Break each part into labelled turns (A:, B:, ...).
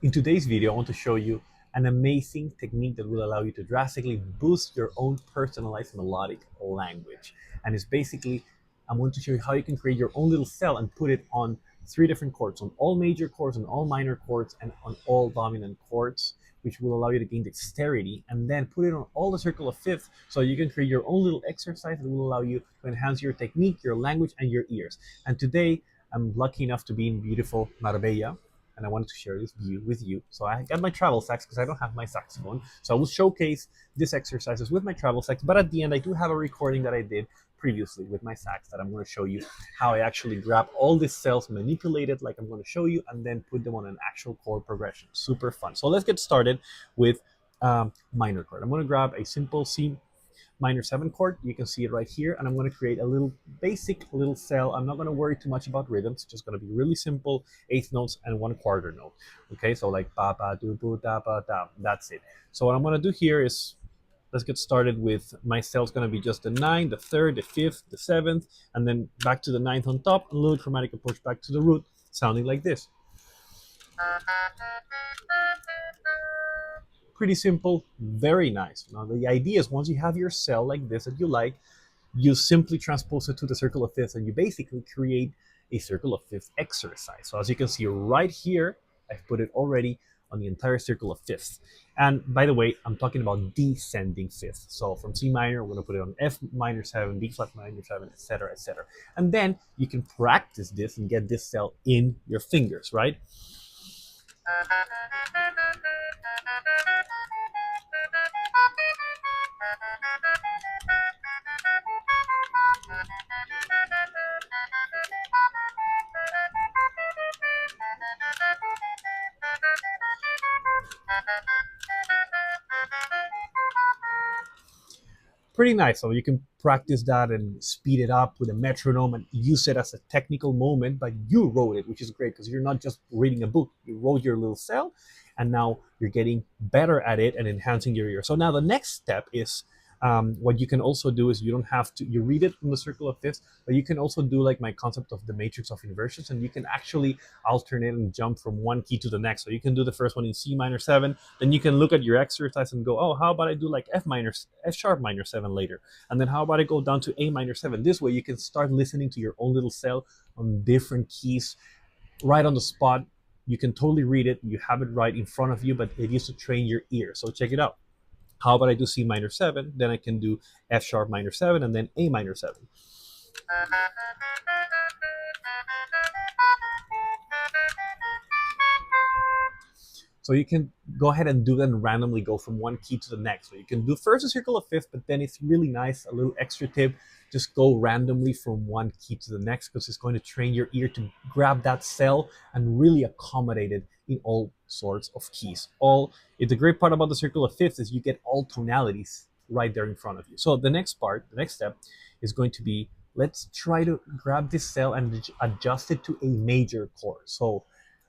A: In today's video, I want to show you an amazing technique that will allow you to drastically boost your own personalized melodic language. And it's basically, I'm going to show you how you can create your own little cell and put it on three different chords, on all major chords, on all minor chords, and on all dominant chords, which will allow you to gain dexterity, and then put it on all the circle of fifths so you can create your own little exercise that will allow you to enhance your technique, your language, and your ears. And today, I'm lucky enough to be in beautiful Marbella, and I wanted to share this view with you. So I got my travel sax because I don't have my saxophone. So I will showcase these exercises with my travel sax, but at the end I do have a recording that I did previously with my sax that I'm going to show you how I actually grab all these cells, manipulate it like I'm going to show you, and then put them on an actual chord progression. Super fun. So let's get started with minor chord. I'm going to grab a simple C minor 7 chord. You can see it right here, and I'm going to create a little basic little cell. I'm not going to worry too much about rhythms. It's just going to be really simple eighth notes and 1/4 note. Okay, so like ba ba do bu da ba da. That's it. So what I'm going to do here is let's get started with my cell. It's going to be just the 9, the 3rd, the 5th, the 7th, and then back to the 9th on top, a little chromatic approach back to the root, sounding like this. Pretty simple, very nice. Now the idea is once you have your cell like this that you like, you simply transpose it to the circle of fifths and you basically create a circle of fifths exercise. So as you can see right here, I've put it already on the entire circle of fifths. And by the way, I'm talking about descending fifths. So from C minor, we're going to put it on F minor 7, B flat minor 7, etc., etc. And then you can practice this and get this cell in your fingers, right? Pretty nice. So you can practice that and speed it up with a metronome and use it as a technical moment, but you wrote it, which is great because you're not just reading a book. You wrote your little cell, and now you're getting better at it and enhancing your ear. So now the next step is what you can also do is you don't have to, you read it from the circle of fifths, but you can also do like my concept of the matrix of inversions, and you can actually alternate and jump from one key to the next. So you can do the first one in C minor 7, then you can look at your exercise and go, oh, how about I do like F sharp minor 7 later? And then how about I go down to A minor 7? This way you can start listening to your own little cell on different keys right on the spot. You can totally read it. You have it right in front of you, but it used to train your ear. So check it out. How about I do C minor 7? Then I can do F sharp minor 7 and then A minor 7. So you can go ahead and do that and randomly go from one key to the next. So you can do first a circle of fifth, but then it's really nice, a little extra tip, just go randomly from one key to the next because it's going to train your ear to grab that cell and really accommodate it in all sorts of keys. The great part about the circle of fifths is you get all tonalities right there in front of you. So the next step is going to be, let's try to grab this cell and adjust it to a major chord. So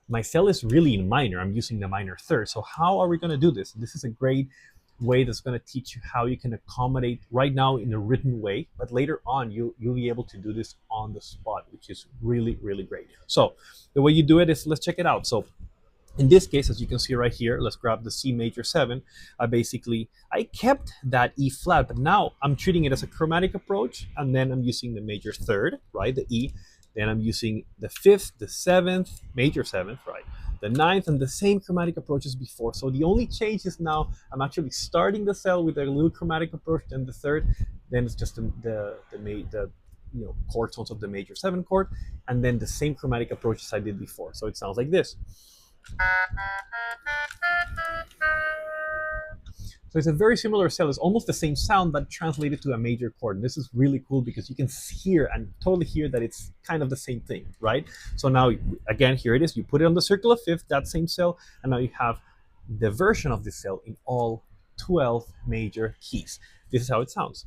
A: my cell is really in minor. I'm using the minor 3rd. So how are we going to do this? This is a great way that's going to teach you how you can accommodate right now in a written way, but later on you'll be able to do this on the spot, which is really, really great. So the way you do it is, let's check it out. So in this case, as you can see right here, let's grab the C major 7. I kept that E flat, but now I'm treating it as a chromatic approach, and then I'm using the major 3rd, right, the E. Then I'm using the 5th, the 7th, major 7th, right, the 9th, and the same chromatic approach as before. So the only change is now I'm actually starting the cell with a little chromatic approach, then the 3rd, then it's just the chord tones of the major 7 chord, and then the same chromatic approach as I did before. So it sounds like this. So it's a very similar cell. It's almost the same sound, but translated to a major chord. And this is really cool because you can hear and totally hear that it's kind of the same thing, right? So now, again, here it is. You put it on the circle of fifth, that same cell, and now you have the version of this cell in all 12 major keys. This is how it sounds.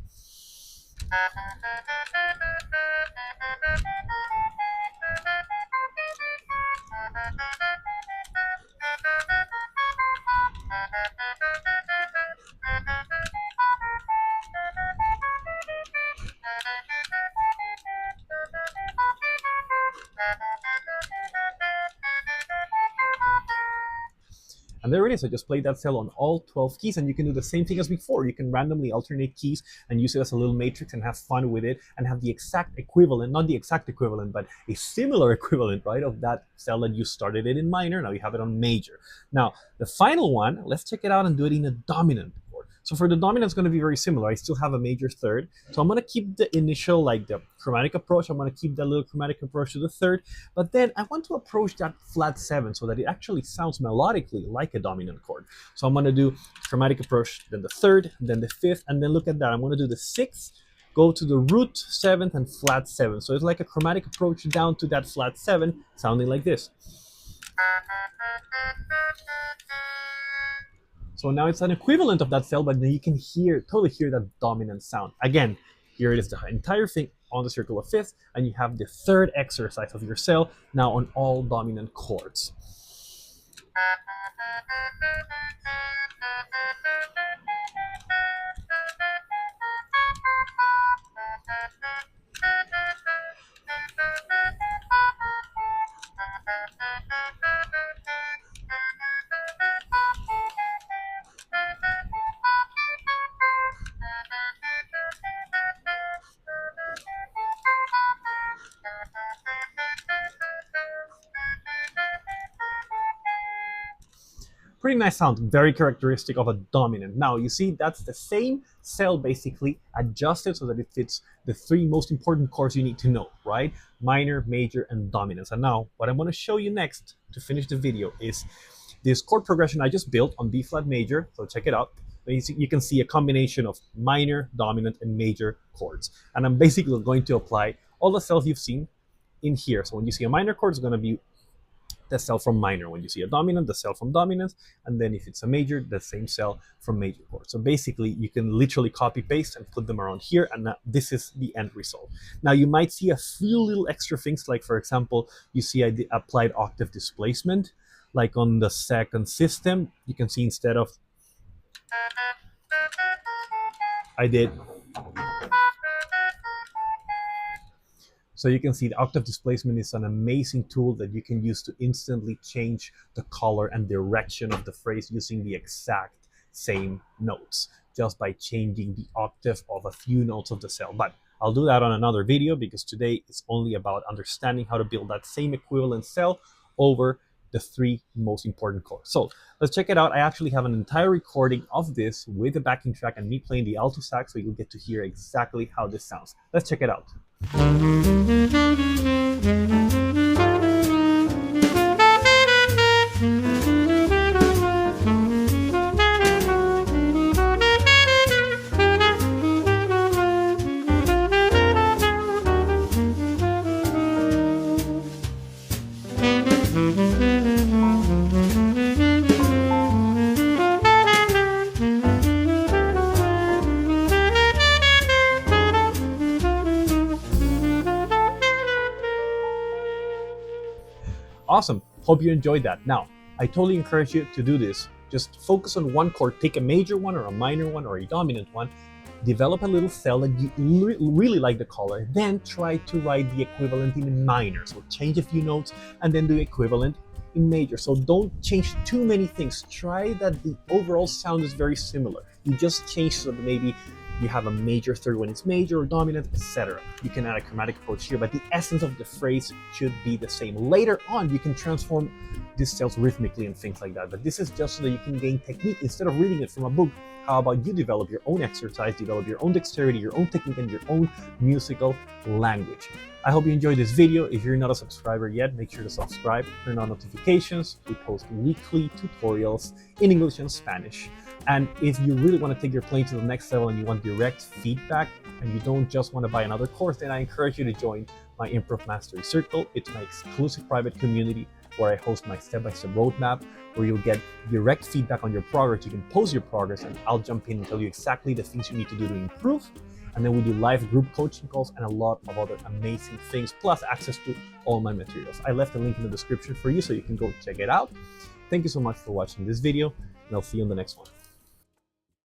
A: And there it is. I just played that cell on all 12 keys, and you can do the same thing as before. You can randomly alternate keys and use it as a little matrix and have fun with it and have the exact equivalent, not the exact equivalent, but a similar equivalent, right, of that cell that you started it in minor. Now you have it on major. Now, the final one, let's check it out and do it in a dominant chord. So for the dominant, it's going to be very similar. I still have a major third. So I'm going to keep the initial, like the chromatic approach. I'm going to keep that little chromatic approach to the third. But then I want to approach that flat 7 so that it actually sounds melodically like a dominant chord. So I'm going to do chromatic approach, then the third, then the fifth, and then look at that. I'm going to do the sixth, go to the root 7th, and flat 7. So it's like a chromatic approach down to that flat 7, sounding like this. So now it's an equivalent of that cell, but then you can totally hear that dominant sound. Again, here it is, the entire thing on the circle of fifths, and you have the third exercise of your cell now on all dominant chords. Pretty nice sound, very characteristic of a dominant. Now you see that's the same cell basically adjusted so that it fits the three most important chords you need to know, right? Minor, major, and dominant. And now what I'm going to show you next to finish the video is this chord progression I just built on B flat major. So check it out. You can see a combination of minor, dominant, and major chords. And I'm basically going to apply all the cells you've seen in here. So when you see a minor chord, it's going to be the cell from minor. When you see a dominant, the cell from dominant, and then if it's a major, the same cell from major chord. So basically you can literally copy paste and put them around here, and this is the end result. Now you might see a few little extra things, like for example, you see I applied octave displacement, like on the second system. You can see instead of I did. So you can see the octave displacement is an amazing tool that you can use to instantly change the color and direction of the phrase using the exact same notes, just by changing the octave of a few notes of the cell. But I'll do that on another video, because today it's only about understanding how to build that same equivalent cell over the three most important chords. So let's check it out. I actually have an entire recording of this with the backing track and me playing the alto sax, so you'll get to hear exactly how this sounds. Let's check it out. Awesome. Hope you enjoyed that. Now, I totally encourage you to do this. Just focus on one chord. Pick a major one or a minor one or a dominant one. Develop a little cell that you really like the color. Then try to write the equivalent in minor. So change a few notes and then do equivalent in major. So don't change too many things. Try that the overall sound is very similar. You just change so that maybe you have a major third when it's major or dominant, etc. You can add a chromatic approach here, but the essence of the phrase should be the same. Later on, you can transform these cells rhythmically and things like that. But this is just so that you can gain technique instead of reading it from a book. How about you develop your own exercise, develop your own dexterity, your own technique, and your own musical language. I hope you enjoyed this video. If you're not a subscriber yet, make sure to subscribe, turn on notifications. We post weekly tutorials in English and Spanish. And if you really want to take your playing to the next level and you want direct feedback and you don't just want to buy another course, then I encourage you to join my Improv Mastery Circle. It's my exclusive private community where I host my step-by-step roadmap, where you'll get direct feedback on your progress. You can post your progress and I'll jump in and tell you exactly the things you need to do to improve. And then we do live group coaching calls and a lot of other amazing things, plus access to all my materials. I left a link in the description for you so you can go check it out. Thank you so much for watching this video, and I'll see you in the next one.